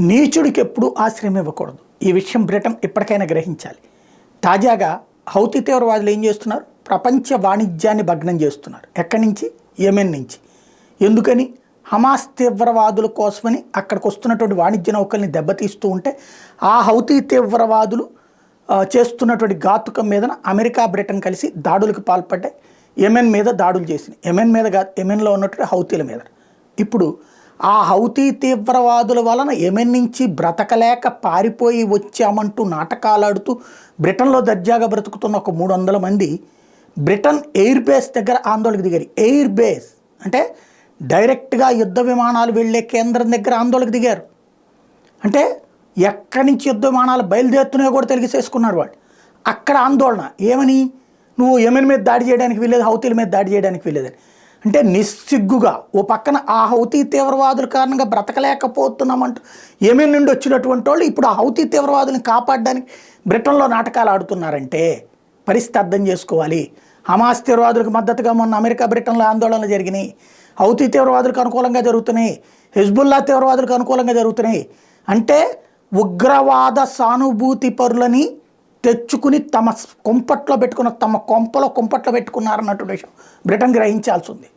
నీచుడికి ఎప్పుడూ ఆశ్రయం ఇవ్వకూడదు. ఈ విషయం బ్రిటన్ ఇప్పటికైనా గ్రహించాలి. తాజాగా హౌతీ తీవ్రవాదులు ఏం చేస్తున్నారు? ప్రపంచ వాణిజ్యాన్ని భగ్నం చేస్తున్నారు. ఎక్కడి నుంచి? యెమెన్ నుంచి. ఎందుకని? హమాస్ తీవ్రవాదుల కోసమని అక్కడికి వస్తున్నటువంటి వాణిజ్య నౌకల్ని దెబ్బతీస్తూ ఉంటే ఆ హౌతీ తీవ్రవాదులు చేస్తున్నటువంటి ఘాతుకం మీదన అమెరికా బ్రిటన్ కలిసి దాడులకు పాల్పడ్డాయి. యెమెన్ మీద దాడులు చేసినాయి. యెమెన్ మీద కాదు, యెమెన్లో ఉన్నటువంటి హౌతీల మీద. ఇప్పుడు ఆ హౌతీ తీవ్రవాదుల వలన యెమెన్ నుంచి బ్రతకలేక పారిపోయి వచ్చామంటూ నాటకాలాడుతూ బ్రిటన్లో దర్జాగా బ్రతుకుతున్న ఒక 300 మంది బ్రిటన్ ఎయిర్ బేస్ దగ్గర ఆందోళనకు దిగారు. ఎయిర్ బేస్ అంటే డైరెక్ట్గా యుద్ధ విమానాలు వెళ్ళే కేంద్రం దగ్గర ఆందోళనకు దిగారు. అంటే ఎక్కడి నుంచి యుద్ధ విమానాలు బయలుదేరుతున్నాయో కూడా తెలిసేసుకున్నారు వాళ్ళు. అక్కడ ఆందోళన ఏమని? నువ్వు యెమెన్ మీద దాడి చేయడానికి వీల్లేదు, హౌతీల మీద దాడి చేయడానికి వీల్లేదని. అంటే నిస్సిగ్గుగా ఓ పక్కన ఆ హౌతీ తీవ్రవాదుల కారణంగా బ్రతకలేకపోతున్నామంటూ యెమెన్ నుండి వచ్చినటువంటి వాళ్ళు ఇప్పుడు ఆ హౌతీ తీవ్రవాదులను కాపాడడానికి బ్రిటన్లో నాటకాలు ఆడుతున్నారంటే పరిస్థితి అర్థం చేసుకోవాలి. హమాస్ తీవ్రవాదులకు మద్దతుగా మొన్న అమెరికా బ్రిటన్లో ఆందోళనలు జరిగినాయి. హౌతీ తీవ్రవాదులకు అనుకూలంగా జరుగుతున్నాయి. హెజ్బుల్లా తీవ్రవాదులకు అనుకూలంగా జరుగుతున్నాయి. అంటే ఉగ్రవాద సానుభూతి పరులని తెచ్చుకుని తమ కొంపట్లో పెట్టుకున్న, తమ కొంపలో కుంపట్లో పెట్టుకున్నారన్నటువంటి విషయం బ్రిటన్ గ్రహించాల్సి ఉంది.